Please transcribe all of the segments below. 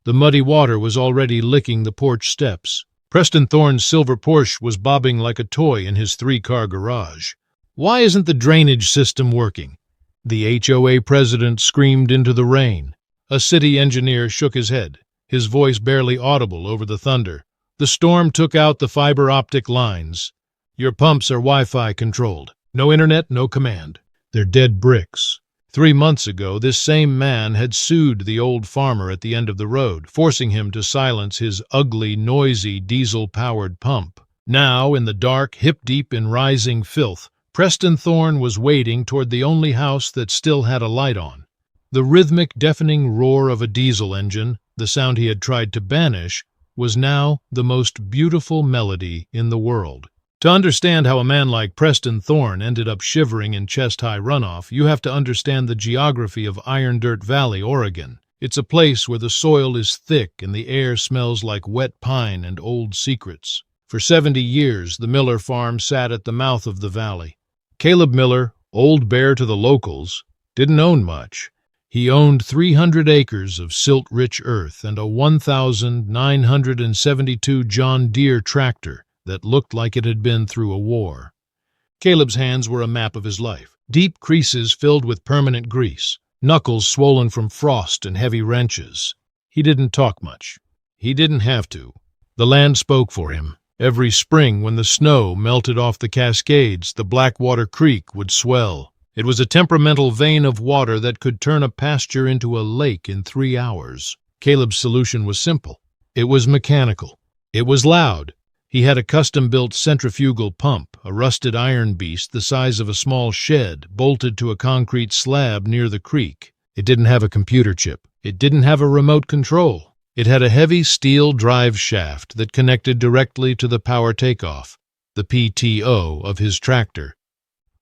The muddy water was already licking the porch steps. Preston Thorne's silver Porsche was bobbing like a toy in his three-car garage. "Why isn't the drainage system working?" the HOA president screamed into the rain. A city engineer shook his head, his voice barely audible over the thunder. "The storm took out the fiber optic lines. Your pumps are Wi-Fi controlled. No internet, no command. They're dead bricks." 3 months ago, this same man had sued the old farmer at the end of the road, forcing him to silence his ugly, noisy, diesel-powered pump. Now, in the dark, hip-deep in rising filth, Preston Thorne was wading toward the only house that still had a light on. The rhythmic, deafening roar of a diesel engine, the sound he had tried to banish, was now the most beautiful melody in the world. To understand how a man like Preston Thorne ended up shivering in chest-high runoff, you have to understand the geography of Iron Dirt Valley, Oregon. It's a place where the soil is thick and the air smells like wet pine and old secrets. For 70 years, the Miller farm sat at the mouth of the valley. Caleb Miller, old bear to the locals, didn't own much. He owned 300 acres of silt-rich earth and a 1,972 John Deere tractor that looked like it had been through a war. Caleb's hands were a map of his life, deep creases filled with permanent grease, knuckles swollen from frost and heavy wrenches. He didn't talk much. He didn't have to. The land spoke for him. Every spring, when the snow melted off the Cascades, the Blackwater Creek would swell. It was a temperamental vein of water that could turn a pasture into a lake in 3 hours. Caleb's solution was simple. It was mechanical. It was loud. He had a custom-built centrifugal pump, a rusted iron beast the size of a small shed, bolted to a concrete slab near the creek. It didn't have a computer chip. It didn't have a remote control. It had a heavy steel drive shaft that connected directly to the power takeoff, the PTO of his tractor.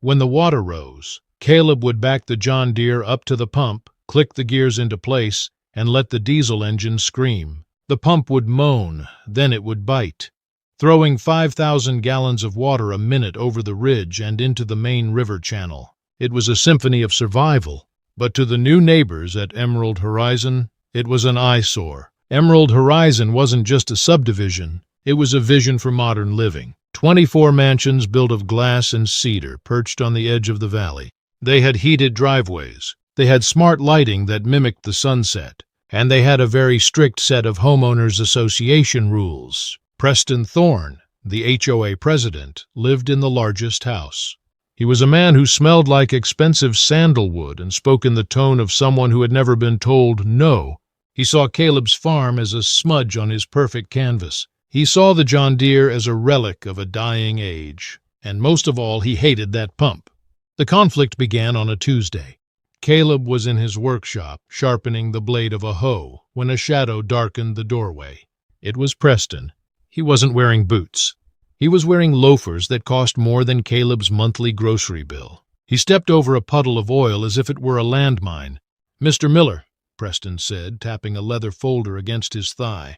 When the water rose, Caleb would back the John Deere up to the pump, click the gears into place, and let the diesel engine scream. The pump would moan, then it would bite, throwing 5,000 gallons of water a minute over the ridge and into the main river channel. It was a symphony of survival, but to the new neighbors at Emerald Horizon, it was an eyesore. Emerald Horizon wasn't just a subdivision, it was a vision for modern living. 24 mansions built of glass and cedar perched on the edge of the valley. They had heated driveways, they had smart lighting that mimicked the sunset, and they had a very strict set of homeowners association rules. Preston Thorne, the HOA president, lived in the largest house. He was a man who smelled like expensive sandalwood and spoke in the tone of someone who had never been told no. He saw Caleb's farm as a smudge on his perfect canvas. He saw the John Deere as a relic of a dying age. And most of all, he hated that pump. The conflict began on a Tuesday. Caleb was in his workshop, sharpening the blade of a hoe, when a shadow darkened the doorway. It was Preston. He wasn't wearing boots. He was wearing loafers that cost more than Caleb's monthly grocery bill. He stepped over a puddle of oil as if it were a landmine. "Mr. Miller," Preston said, tapping a leather folder against his thigh.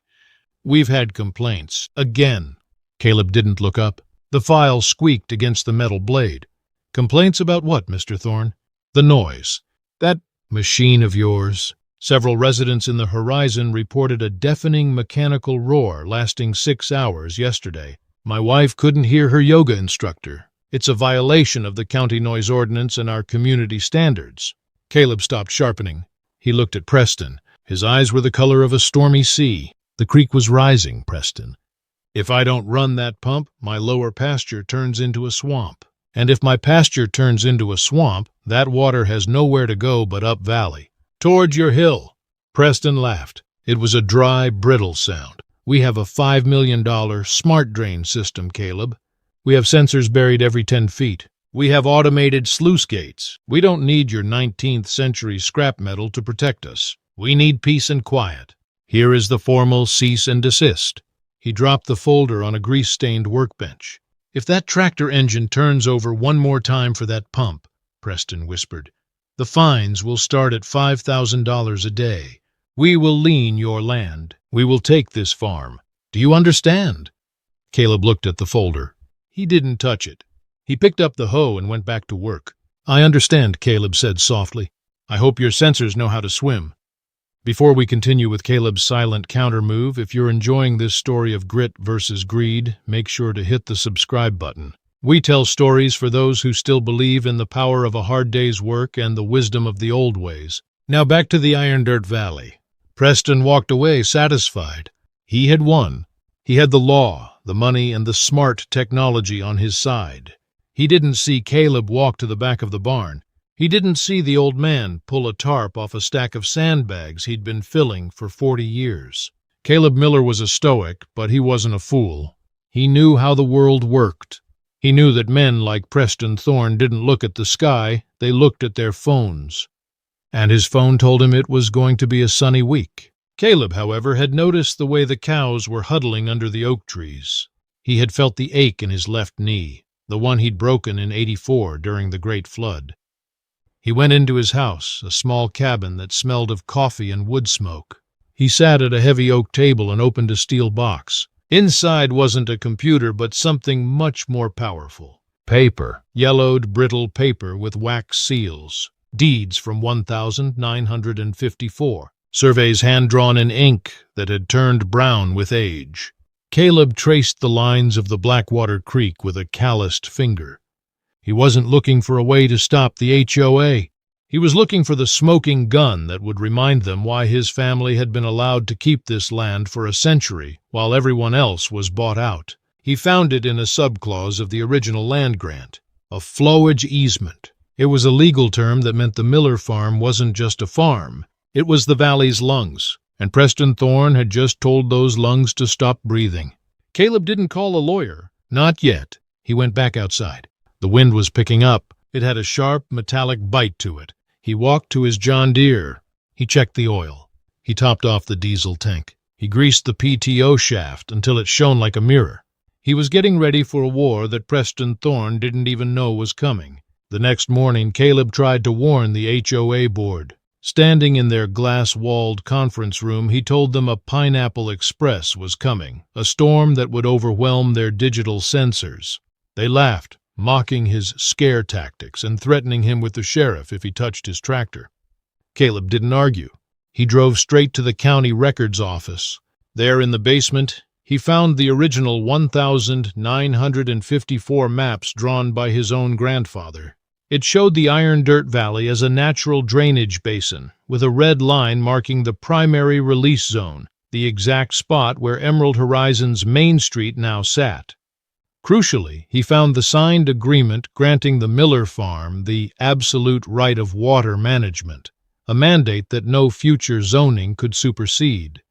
"We've had complaints. Again." Caleb didn't look up. The file squeaked against the metal blade. "Complaints about what, Mr. Thorne?" "The noise. That machine of yours." Several residents in the Horizon reported a deafening mechanical roar lasting 6 hours yesterday. "My wife couldn't hear her yoga instructor. It's a violation of the county noise ordinance and our community standards." Caleb stopped sharpening. He looked at Preston. His eyes were the color of a stormy sea. "The creek was rising, Preston. If I don't run that pump, my lower pasture turns into a swamp. And if my pasture turns into a swamp, that water has nowhere to go but up valley. Toward your hill." Preston laughed. It was a dry, brittle sound. "We have a $5 million smart drain system, Caleb. We have sensors buried every 10 feet. We have automated sluice gates. We don't need your 19th century scrap metal to protect us. We need peace and quiet. Here is the formal cease and desist." He dropped the folder on a grease-stained workbench. "If that tractor engine turns over one more time for that pump," Preston whispered, "the fines will start at $5,000 a day. We will lien your land. We will take this farm. Do you understand?" Caleb looked at the folder. He didn't touch it. He picked up the hoe and went back to work. "I understand," Caleb said softly. "I hope your sensors know how to swim." Before we continue with Caleb's silent counter-move, if you're enjoying this story of grit versus greed, make sure to hit the subscribe button. We tell stories for those who still believe in the power of a hard day's work and the wisdom of the old ways. Now back to the Iron Dirt Valley. Preston walked away satisfied. He had won. He had the law, the money, and the smart technology on his side. He didn't see Caleb walk to the back of the barn. He didn't see the old man pull a tarp off a stack of sandbags he'd been filling for 40 years. Caleb Miller was a stoic, but he wasn't a fool. He knew how the world worked. He knew that men like Preston Thorne didn't look at the sky, they looked at their phones. And his phone told him it was going to be a sunny week. Caleb, however, had noticed the way the cows were huddling under the oak trees. He had felt the ache in his left knee, the one he'd broken in '84 during the Great Flood. He went into his house, a small cabin that smelled of coffee and wood smoke. He sat at a heavy oak table and opened a steel box. Inside wasn't a computer, but something much more powerful. Paper. Yellowed, brittle paper with wax seals. Deeds from 1954. Surveys hand-drawn in ink that had turned brown with age. Caleb traced the lines of the Blackwater Creek with a calloused finger. He wasn't looking for a way to stop the HOA. He was looking for the smoking gun that would remind them why his family had been allowed to keep this land for a century while everyone else was bought out. He found it in a subclause of the original land grant, a flowage easement. It was a legal term that meant the Miller farm wasn't just a farm. It was the valley's lungs, and Preston Thorne had just told those lungs to stop breathing. Caleb didn't call a lawyer. Not yet. He went back outside. The wind was picking up. It had a sharp, metallic bite to it. He walked to his John Deere. He checked the oil. He topped off the diesel tank. He greased the PTO shaft until it shone like a mirror. He was getting ready for a war that Preston Thorne didn't even know was coming. The next morning, Caleb tried to warn the HOA board. Standing in their glass-walled conference room, he told them a Pineapple Express was coming, a storm that would overwhelm their digital sensors. They laughed, mocking his scare tactics and threatening him with the sheriff if he touched his tractor. Caleb didn't argue. He drove straight to the county records office. There in the basement, he found the original 1,954 maps drawn by his own grandfather. It showed the Iron Dirt Valley as a natural drainage basin, with a red line marking the primary release zone, the exact spot where Emerald Horizon's Main Street now sat. Crucially, he found the signed agreement granting the Miller farm the absolute right of water management, a mandate that no future zoning could supersede.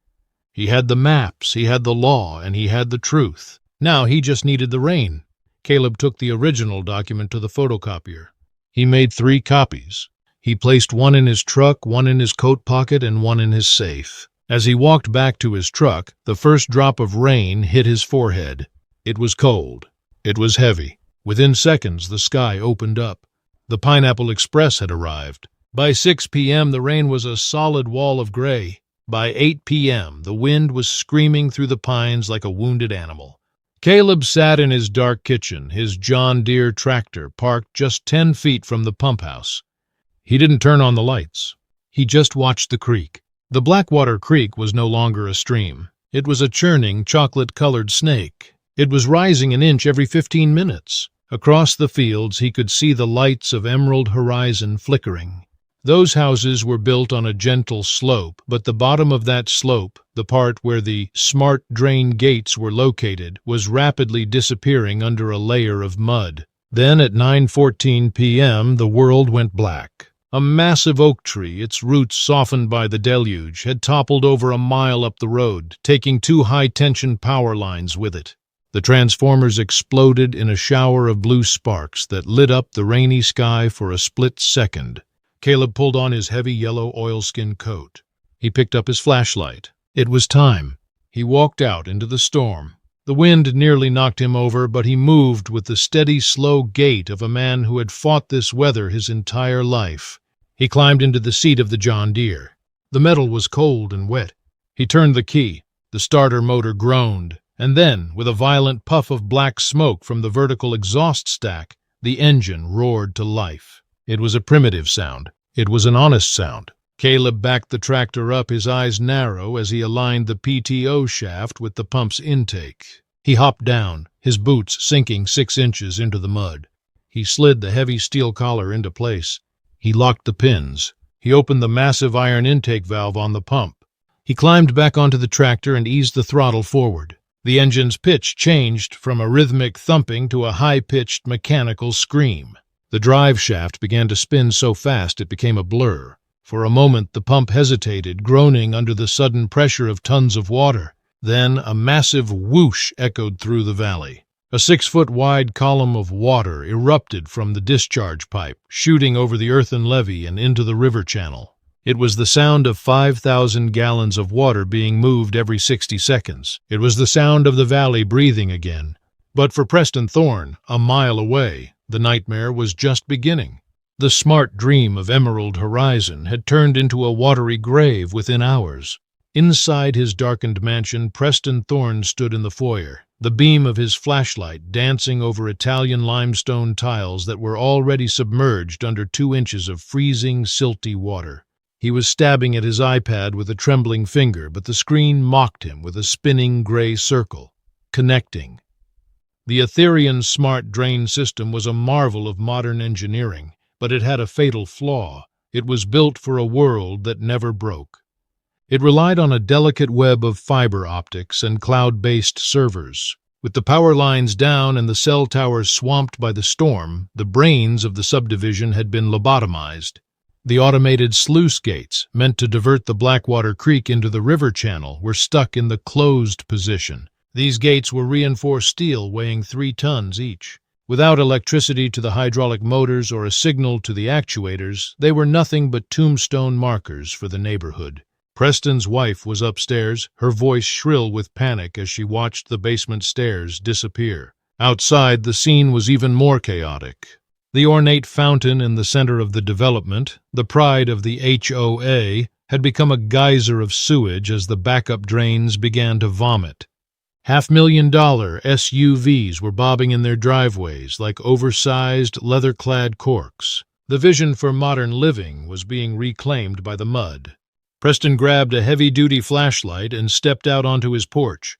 He had the maps, he had the law, and he had the truth. Now he just needed the rain. Caleb took the original document to the photocopier. He made 3 copies. He placed one in his truck, one in his coat pocket, and one in his safe. As he walked back to his truck, the first drop of rain hit his forehead. It was cold. It was heavy. Within seconds, the sky opened up. The Pineapple Express had arrived. By 6 p.m., the rain was a solid wall of gray. By 8 p.m., the wind was screaming through the pines like a wounded animal. Caleb sat in his dark kitchen, his John Deere tractor parked just 10 feet from the pump house. He didn't turn on the lights. He just watched the creek. The Blackwater Creek was no longer a stream. It was a churning, chocolate-colored snake. It was rising an inch every 15 minutes. Across the fields, he could see the lights of Emerald Horizon flickering. Those houses were built on a gentle slope, but the bottom of that slope, the part where the smart drain gates were located, was rapidly disappearing under a layer of mud. Then at 9:14 p.m., the world went black. A massive oak tree, its roots softened by the deluge, had toppled over a mile up the road, taking 2 high-tension power lines with it. The transformers exploded in a shower of blue sparks that lit up the rainy sky for a split second. Caleb pulled on his heavy yellow oilskin coat. He picked up his flashlight. It was time. He walked out into the storm. The wind nearly knocked him over, but he moved with the steady, slow gait of a man who had fought this weather his entire life. He climbed into the seat of the John Deere. The metal was cold and wet. He turned the key. The starter motor groaned, and then, with a violent puff of black smoke from the vertical exhaust stack, the engine roared to life. It was a primitive sound. It was an honest sound. Caleb backed the tractor up, his eyes narrow as he aligned the PTO shaft with the pump's intake. He hopped down, his boots sinking 6 inches into the mud. He slid the heavy steel collar into place. He locked the pins. He opened the massive iron intake valve on the pump. He climbed back onto the tractor and eased the throttle forward. The engine's pitch changed from a rhythmic thumping to a high-pitched mechanical scream. The drive shaft began to spin so fast it became a blur. For a moment the pump hesitated, groaning under the sudden pressure of tons of water. Then a massive whoosh echoed through the valley. A 6-foot-wide column of water erupted from the discharge pipe, shooting over the earthen levee and into the river channel. It was the sound of 5,000 gallons of water being moved every 60 seconds. It was the sound of the valley breathing again. But for Preston Thorne, a mile away, the nightmare was just beginning. The smart dream of emerald horizon had turned into a watery grave within hours. Inside his darkened mansion, Preston Thorne stood in the foyer, the beam of his flashlight dancing over Italian limestone tiles that were already submerged under 2 inches of freezing, silty water. He was stabbing at his iPad with a trembling finger, but the screen mocked him with a spinning gray circle. Connecting. The Etherean smart drain system was a marvel of modern engineering, but it had a fatal flaw. It was built for a world that never broke. It relied on a delicate web of fiber optics and cloud-based servers. With the power lines down and the cell towers swamped by the storm, the brains of the subdivision had been lobotomized. The automated sluice gates, meant to divert the Blackwater Creek into the river channel, were stuck in the closed position. These gates were reinforced steel weighing 3 tons each. Without electricity to the hydraulic motors or a signal to the actuators, they were nothing but tombstone markers for the neighborhood. Preston's wife was upstairs, her voice shrill with panic as she watched the basement stairs disappear. Outside, the scene was even more chaotic. The ornate fountain in the center of the development, the pride of the HOA, had become a geyser of sewage as the backup drains began to vomit. $500,000 SUVs were bobbing in their driveways like oversized, leather-clad corks. The vision for modern living was being reclaimed by the mud. Preston grabbed a heavy-duty flashlight and stepped out onto his porch.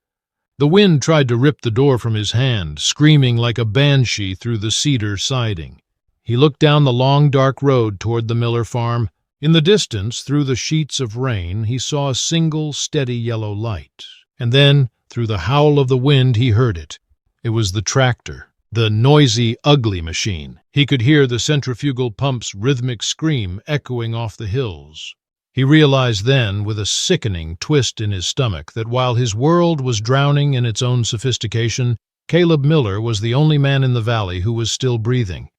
The wind tried to rip the door from his hand, screaming like a banshee through the cedar siding. He looked down the long, dark road toward the Miller farm. In the distance, through the sheets of rain, he saw a single, steady yellow light. And then, through the howl of the wind, he heard it. It was the tractor, the noisy, ugly machine. He could hear the centrifugal pump's rhythmic scream echoing off the hills. He realized then, with a sickening twist in his stomach, that while his world was drowning in its own sophistication, Caleb Miller was the only man in the valley who was still breathing.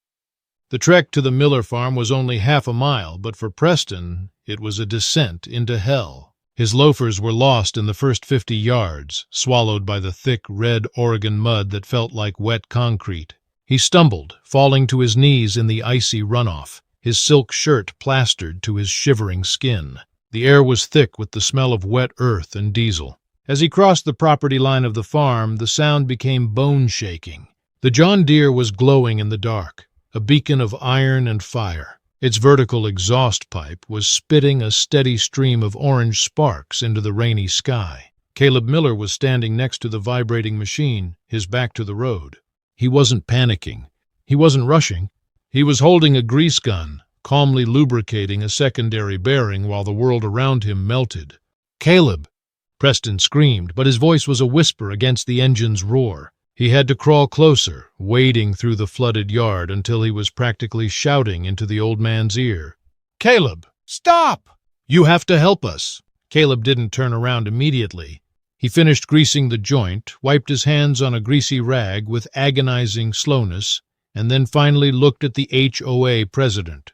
The trek to the Miller farm was only half a mile, but for Preston, it was a descent into hell. His loafers were lost in the first 50 yards, swallowed by the thick, red Oregon mud that felt like wet concrete. He stumbled, falling to his knees in the icy runoff, his silk shirt plastered to his shivering skin. The air was thick with the smell of wet earth and diesel. As he crossed the property line of the farm, the sound became bone-shaking. The John Deere was glowing in the dark, a beacon of iron and fire. Its vertical exhaust pipe was spitting a steady stream of orange sparks into the rainy sky. Caleb Miller was standing next to the vibrating machine, his back to the road. He wasn't panicking. He wasn't rushing. He was holding a grease gun, calmly lubricating a secondary bearing while the world around him melted. "Caleb!" Preston screamed, but his voice was a whisper against the engine's roar. He had to crawl closer, wading through the flooded yard until he was practically shouting into the old man's ear. "Caleb, stop! You have to help us!" Caleb didn't turn around immediately. He finished greasing the joint, wiped his hands on a greasy rag with agonizing slowness, and then finally looked at the HOA president.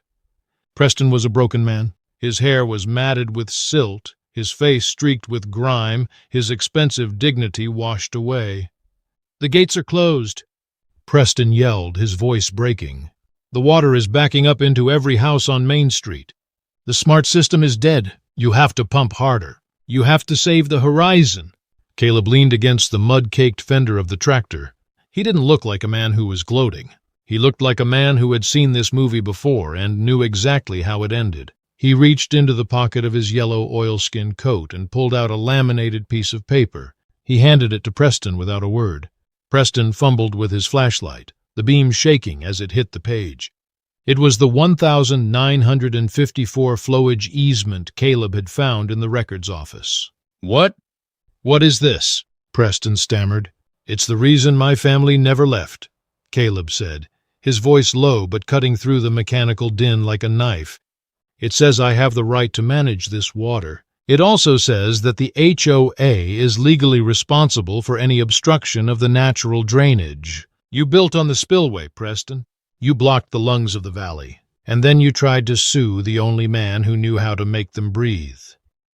Preston was a broken man. His hair was matted with silt, his face streaked with grime, his expensive dignity washed away. "The gates are closed," Preston yelled, his voice breaking. "The water is backing up into every house on Main Street. The smart system is dead. You have to pump harder. You have to save the horizon." Caleb leaned against the mud-caked fender of the tractor. He didn't look like a man who was gloating. He looked like a man who had seen this movie before and knew exactly how it ended. He reached into the pocket of his yellow oilskin coat and pulled out a laminated piece of paper. He handed it to Preston without a word. Preston fumbled with his flashlight, the beam shaking as it hit the page. It was the 1,954 flowage easement Caleb had found in the records office. "What? What is this?" Preston stammered. "It's the reason my family never left," Caleb said, his voice low but cutting through the mechanical din like a knife. "It says I have the right to manage this water. It also says that the HOA is legally responsible for any obstruction of the natural drainage. You built on the spillway, Preston. You blocked the lungs of the valley, and then you tried to sue the only man who knew how to make them breathe."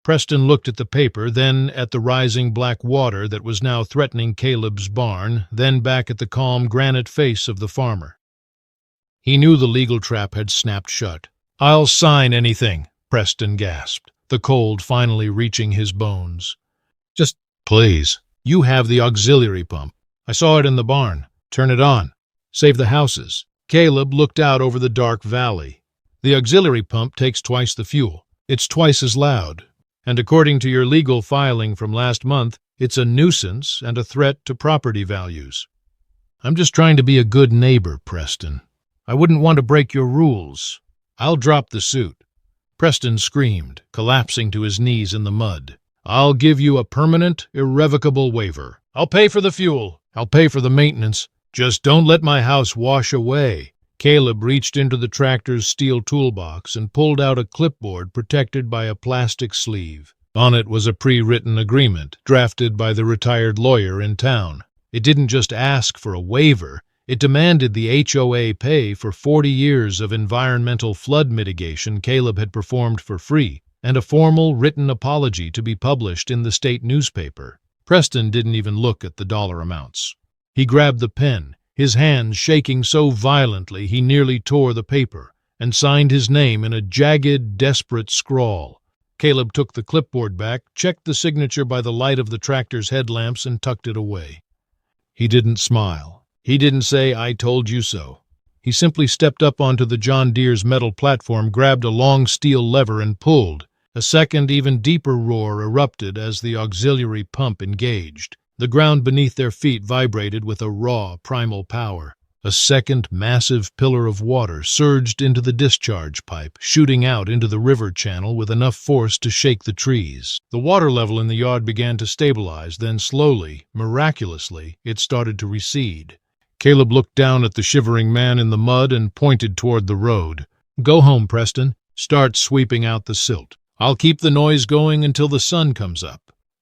Preston looked at the paper, then at the rising black water that was now threatening Caleb's barn, then back at the calm granite face of the farmer. He knew the legal trap had snapped shut. "I'll sign anything," Preston gasped, the cold finally reaching his bones. "Just, please. You have the auxiliary pump. I saw it in the barn. Turn it on. Save the houses." Caleb looked out over the dark valley. "The auxiliary pump takes twice the fuel. It's twice as loud. And according to your legal filing from last month, it's a nuisance and a threat to property values." "I'm just trying to be a good neighbor, Preston. I wouldn't want to break your rules. I'll drop the suit." Preston screamed, collapsing to his knees in the mud. "I'll give you a permanent, irrevocable waiver. I'll pay for the fuel. I'll pay for the maintenance. Just don't let my house wash away." Caleb reached into the tractor's steel toolbox and pulled out a clipboard protected by a plastic sleeve. On it was a pre-written agreement, drafted by the retired lawyer in town. It didn't just ask for a waiver, it demanded the HOA pay for 40 years of environmental flood mitigation Caleb had performed for free, and a formal written apology to be published in the state newspaper. Preston didn't even look at the dollar amounts. He grabbed the pen, his hands shaking so violently he nearly tore the paper, and signed his name in a jagged, desperate scrawl. Caleb took the clipboard back, checked the signature by the light of the tractor's headlamps, and tucked it away. He didn't smile. He didn't say, "I told you so." He simply stepped up onto the John Deere's metal platform, grabbed a long steel lever, and pulled. A second, even deeper roar erupted as the auxiliary pump engaged. The ground beneath their feet vibrated with a raw, primal power. A second massive pillar of water surged into the discharge pipe, shooting out into the river channel with enough force to shake the trees. The water level in the yard began to stabilize, then slowly, miraculously, it started to recede. Caleb looked down at the shivering man in the mud and pointed toward the road. "Go home, Preston. Start sweeping out the silt. I'll keep the noise going until the sun comes up."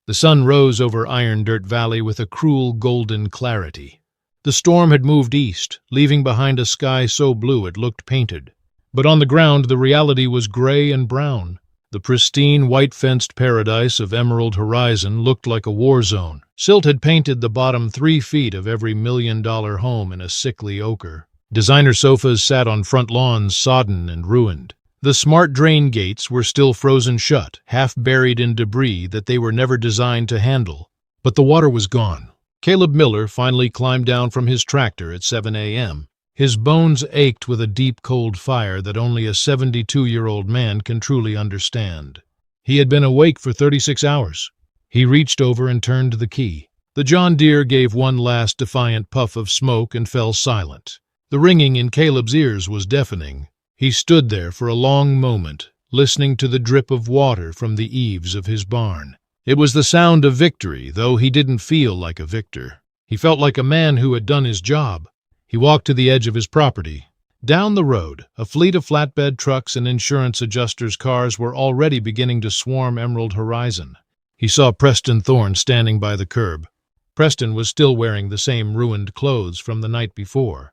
The sun rose over Iron Dirt Valley with a cruel golden clarity. The storm had moved east, leaving behind a sky so blue it looked painted. But on the ground the reality was gray and brown. The pristine, white-fenced paradise of Emerald Horizon looked like a war zone. Silt had painted the bottom 3 feet of every $1 million home in a sickly ochre. Designer sofas sat on front lawns, sodden and ruined. The smart drain gates were still frozen shut, half buried in debris that they were never designed to handle. But the water was gone. Caleb Miller finally climbed down from his tractor at 7 a.m. His bones ached with a deep, cold fire that only a 72-year-old man can truly understand. He had been awake for 36 hours. He reached over and turned the key. The John Deere gave one last defiant puff of smoke and fell silent. The ringing in Caleb's ears was deafening. He stood there for a long moment, listening to the drip of water from the eaves of his barn. It was the sound of victory, though he didn't feel like a victor. He felt like a man who had done his job. He walked to the edge of his property. Down the road, a fleet of flatbed trucks and insurance adjusters' cars were already beginning to swarm Emerald Horizon. He saw Preston Thorne standing by the curb. Preston was still wearing the same ruined clothes from the night before.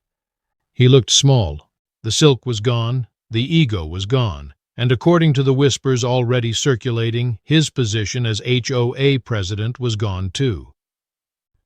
He looked small. The silk was gone, the ego was gone, and according to the whispers already circulating, his position as HOA president was gone too.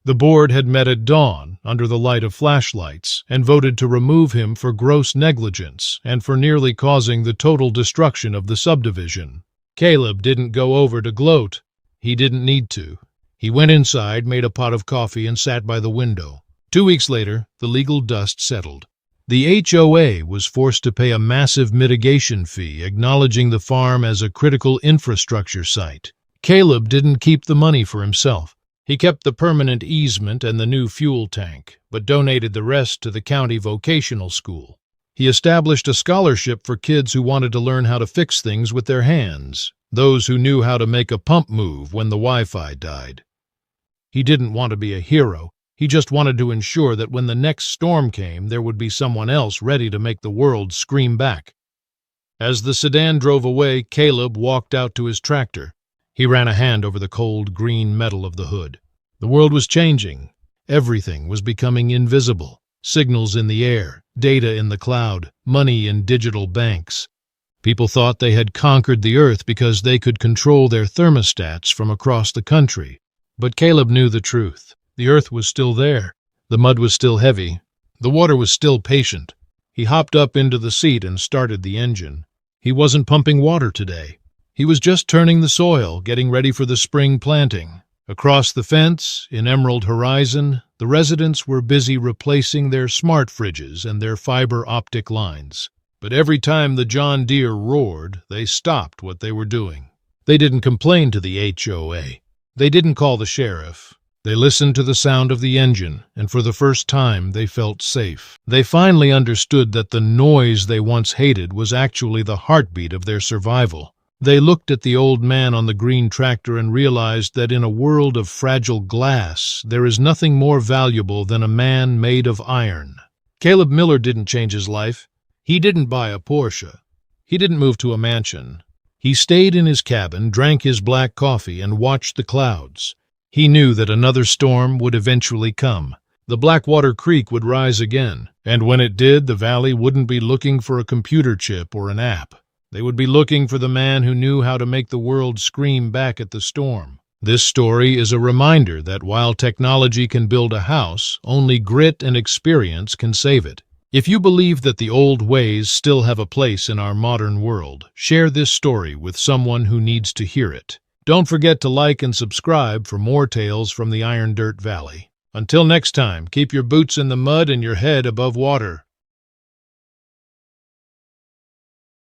The board had met at dawn under the light of flashlights and voted to remove him for gross negligence and for nearly causing the total destruction of the subdivision. Caleb didn't go over to gloat. He didn't need to. He went inside, made a pot of coffee, and sat by the window. 2 weeks later, the legal dust settled. The HOA was forced to pay a massive mitigation fee, acknowledging the farm as a critical infrastructure site. Caleb didn't keep the money for himself. He kept the permanent easement and the new fuel tank, but donated the rest to the county vocational school. He established a scholarship for kids who wanted to learn how to fix things with their hands, those who knew how to make a pump move when the Wi-Fi died. He didn't want to be a hero. He just wanted to ensure that when the next storm came, there would be someone else ready to make the world scream back. As the sedan drove away, Caleb walked out to his tractor. He ran a hand over the cold green metal of the hood. The world was changing. Everything was becoming invisible. Signals in the air, data in the cloud, money in digital banks. People thought they had conquered the earth because they could control their thermostats from across the country. But Caleb knew the truth. The earth was still there. The mud was still heavy. The water was still patient. He hopped up into the seat and started the engine. He wasn't pumping water today. He was just turning the soil, getting ready for the spring planting. Across the fence, in Emerald Horizon, the residents were busy replacing their smart fridges and their fiber optic lines. But every time the John Deere roared, they stopped what they were doing. They didn't complain to the HOA. They didn't call the sheriff. They listened to the sound of the engine, and for the first time they felt safe. They finally understood that the noise they once hated was actually the heartbeat of their survival. They looked at the old man on the green tractor and realized that in a world of fragile glass, there is nothing more valuable than a man made of iron. Caleb Miller didn't change his life. He didn't buy a Porsche. He didn't move to a mansion. He stayed in his cabin, drank his black coffee, and watched the clouds. He knew that another storm would eventually come. The Blackwater Creek would rise again, and when it did, the valley wouldn't be looking for a computer chip or an app. They would be looking for the man who knew how to make the world scream back at the storm. This story is a reminder that while technology can build a house, only grit and experience can save it. If you believe that the old ways still have a place in our modern world, share this story with someone who needs to hear it. Don't forget to like and subscribe for more tales from the Iron Dirt Valley. Until next time, keep your boots in the mud and your head above water.